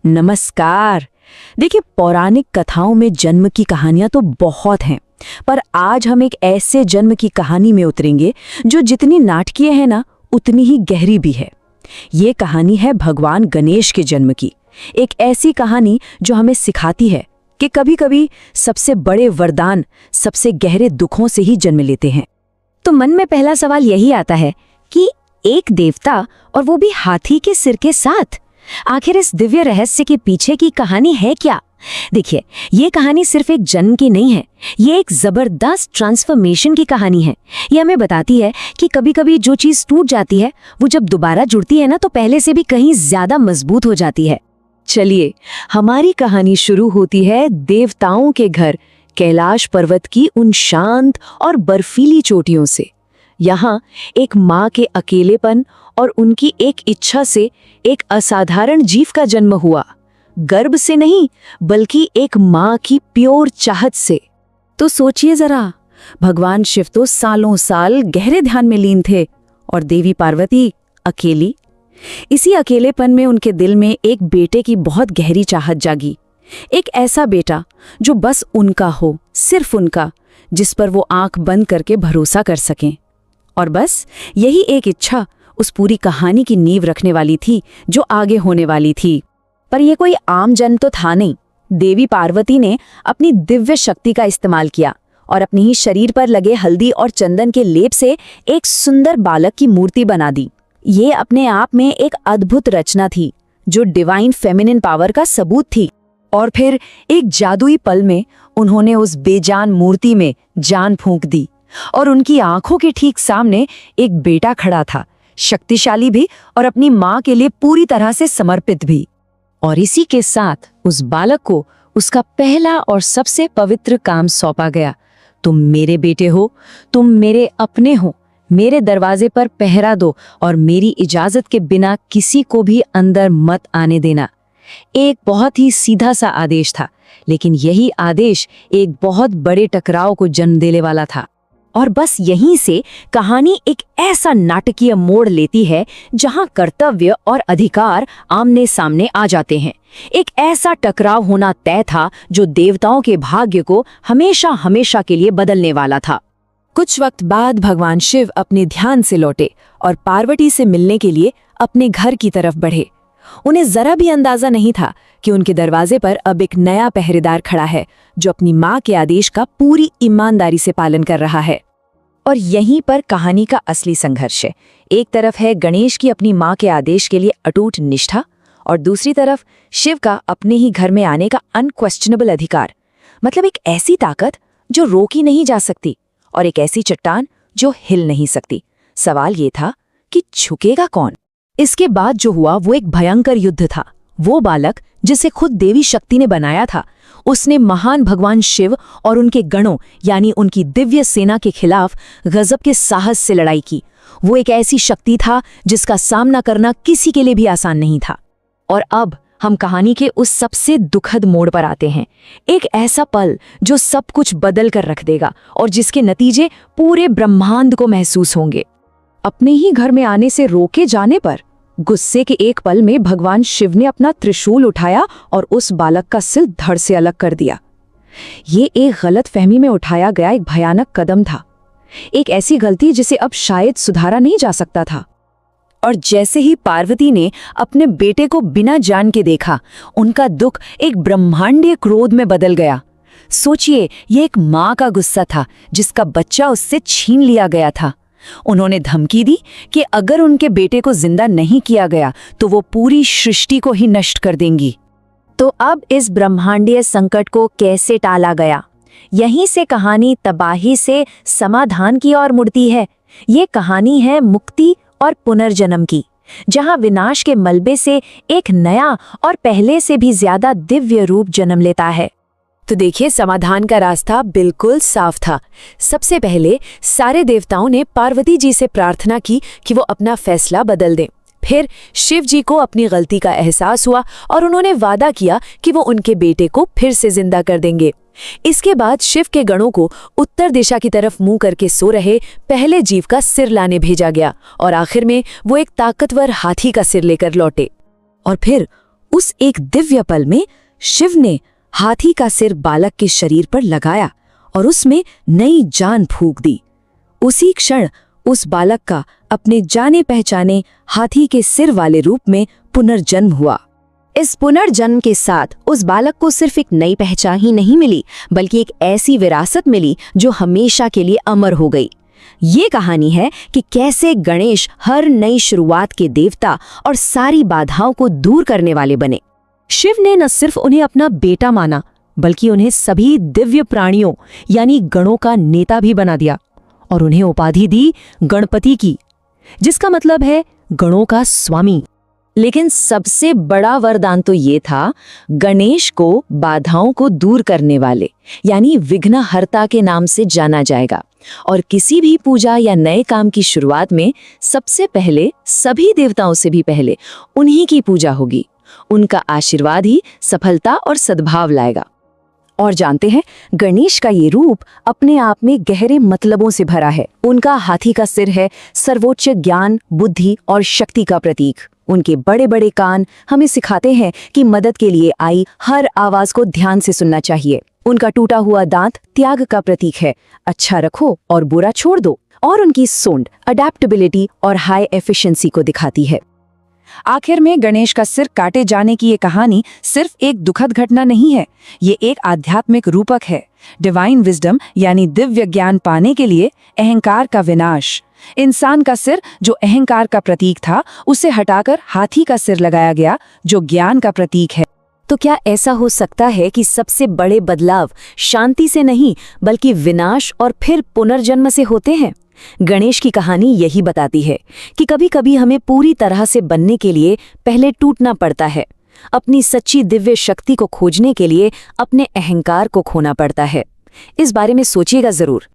नमस्कार। देखिए, पौराणिक कथाओं में जन्म की कहानियां तो बहुत हैं, पर आज हम एक ऐसे जन्म की कहानी में उतरेंगे जो जितनी नाटकीय है ना, उतनी ही गहरी भी है। ये कहानी है भगवान गणेश के जन्म की। एक ऐसी कहानी जो हमें सिखाती है कि कभी-कभी सबसे बड़े वरदान सबसे गहरे दुखों से ही जन्म लेते हैं। तो मन में पहला सवाल यही आता है कि एक देवता, और वो भी हाथी के सिर के साथ, आखिर इस दिव्य रहस्य के पीछे की कहानी है क्या? देखिए, ये कहानी सिर्फ एक जन्म की नहीं है, ये एक जबरदस्त ट्रांसफॉर्मेशन की कहानी है। ये हमें बताती है कि कभी-कभी जो चीज टूट जाती है, वो जब दोबारा जुड़ती है ना, तो पहले से भी कहीं ज्यादा मजबूत हो जाती है। चलिए, हमारी कहानी शुरू होती है देवताओं के घर कैलाश पर्वत की उन शांत और बर्फीली चोटियों से। यहाँ एक माँ के अकेलेपन और उनकी एक इच्छा से एक असाधारण जीव का जन्म हुआ। गर्भ से नहीं, बल्कि एक माँ की प्योर चाहत से। तो सोचिए जरा, भगवान शिव तो सालों साल गहरे ध्यान में लीन थे और देवी पार्वती अकेली। इसी अकेलेपन में उनके दिल में एक बेटे की बहुत गहरी चाहत जागी। एक ऐसा बेटा जो बस उनका हो, सिर्फ उनका, जिस पर वो आंख बंद करके भरोसा कर सकें। और बस यही एक इच्छा उस पूरी कहानी की नींव रखने वाली थी जो आगे होने वाली थी। पर यह कोई आम जन्म तो था नहीं। देवी पार्वती ने अपनी दिव्य शक्ति का इस्तेमाल किया और अपने ही शरीर पर लगे हल्दी और चंदन के लेप से एक सुंदर बालक की मूर्ति बना दी। ये अपने आप में एक अद्भुत रचना थी जो डिवाइन फेमिनिन पावर का सबूत थी। और फिर एक जादुई पल में उन्होंने उस बेजान मूर्ति में जान फूंक दी और उनकी आंखों के ठीक सामने एक बेटा खड़ा था, शक्तिशाली भी और अपनी माँ के लिए पूरी तरह से समर्पित भी। और इसी के साथ उस बालक को उसका पहला और सबसे पवित्र काम सौंपा गया। तुम मेरे बेटे हो, तुम मेरे अपने हो, मेरे दरवाजे पर पहरा दो और मेरी इजाजत के बिना किसी को भी अंदर मत आने देना। एक बहुत ही सीधा सा आदेश था, लेकिन यही आदेश एक बहुत बड़े टकराव को जन्म देने वाला था। और बस यहीं से कहानी एक ऐसा नाटकीय मोड़ लेती है जहां कर्तव्य और अधिकार आमने सामने आ जाते हैं। एक ऐसा टकराव होना तय था जो देवताओं के भाग्य को हमेशा हमेशा के लिए बदलने वाला था। कुछ वक्त बाद भगवान शिव अपने ध्यान से लौटे और पार्वती से मिलने के लिए अपने घर की तरफ बढ़े। उन्हें जरा भी अंदाजा नहीं था कि उनके दरवाजे पर अब एक नया पहरेदार खड़ा है जो अपनी माँ के आदेश का पूरी ईमानदारी से पालन कर रहा है। और यहीं पर कहानी का असली संघर्ष है। एक तरफ है गणेश की अपनी माँ के आदेश के लिए अटूट निष्ठा, और दूसरी तरफ शिव का अपने ही घर में आने का अनक्वेश्चनेबल अधिकार। मतलब एक ऐसी ताकत जो रोकी नहीं जा सकती और एक ऐसी चट्टान जो हिल नहीं सकती। सवाल ये था कि झुकेगा कौन? इसके बाद जो हुआ वो एक भयंकर युद्ध था। वो बालक जिसे खुद देवी शक्ति ने बनाया था, उसने महान भगवान शिव और उनके गणों यानी उनकी दिव्य सेना के खिलाफ गजब के साहस से लड़ाई की। वो एक ऐसी शक्ति था जिसका सामना करना किसी के लिए भी आसान नहीं था। और अब हम कहानी के उस सबसे दुखद मोड़ पर आते हैं। एक ऐसा पल जो सब कुछ बदल कर रख देगा और जिसके नतीजे पूरे ब्रह्मांड को महसूस होंगे। अपने ही घर में आने से रोके जाने पर गुस्से के एक पल में भगवान शिव ने अपना त्रिशूल उठाया और उस बालक का सिर धड़ से अलग कर दिया। ये एक गलत फहमी में उठाया गया एक भयानक कदम था, एक ऐसी गलती जिसे अब शायद सुधारा नहीं जा सकता था। और जैसे ही पार्वती ने अपने बेटे को बिना जान के देखा, उनका दुख एक ब्रह्मांडीय क्रोध में बदल गया। सोचिए, ये एक माँ का गुस्सा था जिसका बच्चा उससे छीन लिया गया था। उन्होंने धमकी दी कि अगर उनके बेटे को जिंदा नहीं किया गया तो वो पूरी सृष्टि को ही नष्ट कर देंगी। तो अब इस ब्रह्मांडीय संकट को कैसे टाला गया? यहीं से कहानी तबाही से समाधान की ओर मुड़ती है। ये कहानी है मुक्ति और पुनर्जन्म की, जहां विनाश के मलबे से एक नया और पहले से भी ज्यादा दिव्य रूप जन्म लेता है। तो देखिए, समाधान का रास्ता बिल्कुल साफ था। सबसे पहले सारे देवताओं ने पार्वती जी से प्रार्थना की कि वो अपना फैसला बदल दें। फिर शिव जी को अपनी गलती का एहसास हुआ और उन्होंने वादा किया कि वो उनके बेटे को फिर से जिंदा कर देंगे। इसके बाद शिव के गणों को उत्तर दिशा की तरफ मुंह करके सो रहे पहले जीव का सिर लाने भेजा गया और आखिर में वो एक ताकतवर हाथी का सिर लेकर लौटे। और फिर उस एक दिव्य पल में शिव ने हाथी का सिर बालक के शरीर पर लगाया और उसमें नई जान फूंक दी। उसी क्षण उस बालक का अपने जाने पहचाने हाथी के सिर वाले रूप में पुनर्जन्म हुआ। इस पुनर्जन्म के साथ उस बालक को सिर्फ एक नई पहचान ही नहीं मिली, बल्कि एक ऐसी विरासत मिली जो हमेशा के लिए अमर हो गई। ये कहानी है कि कैसे गणेश हर नई शुरुआत के देवता और सारी बाधाओं को दूर करने वाले बने। शिव ने न सिर्फ उन्हें अपना बेटा माना, बल्कि उन्हें सभी दिव्य प्राणियों यानी गणों का नेता भी बना दिया और उन्हें उपाधि दी गणपति की, जिसका मतलब है गणों का स्वामी। लेकिन सबसे बड़ा वरदान तो ये था, गणेश को बाधाओं को दूर करने वाले यानी विघ्नहर्ता के नाम से जाना जाएगा और किसी भी पूजा या नए काम की शुरुआत में सबसे पहले, सभी देवताओं से भी पहले उन्हीं की पूजा होगी। उनका आशीर्वाद ही सफलता और सद्भाव लाएगा। और जानते हैं, गणेश का ये रूप अपने आप में गहरे मतलबों से भरा है। उनका हाथी का सिर है सर्वोच्च ज्ञान, बुद्धि और शक्ति का प्रतीक। उनके बड़े बड़े कान हमें सिखाते हैं कि मदद के लिए आई हर आवाज को ध्यान से सुनना चाहिए। उनका टूटा हुआ दांत त्याग का प्रतीक है, अच्छा रखो और बुरा छोड़ दो। और उनकी सूंड अडेप्टेबिलिटी और हाई एफिशिएंसी को दिखाती है। आखिर में गणेश का सिर काटे जाने की ये कहानी सिर्फ एक दुखद घटना नहीं है, ये एक आध्यात्मिक रूपक है। डिवाइन विजडम यानी दिव्य ज्ञान पाने के लिए अहंकार का विनाश। इंसान का सिर जो अहंकार का प्रतीक था, उसे हटाकर हाथी का सिर लगाया गया जो ज्ञान का प्रतीक है। तो क्या ऐसा हो सकता है कि सबसे बड़े बदलाव शांति से नहीं बल्कि विनाश और फिर पुनर्जन्म से होते हैं? गणेश की कहानी यही बताती है कि कभी-कभी हमें पूरी तरह से बनने के लिए पहले टूटना पड़ता है। अपनी सच्ची दिव्य शक्ति को खोजने के लिए अपने अहंकार को खोना पड़ता है। इस बारे में सोचिएगा जरूर।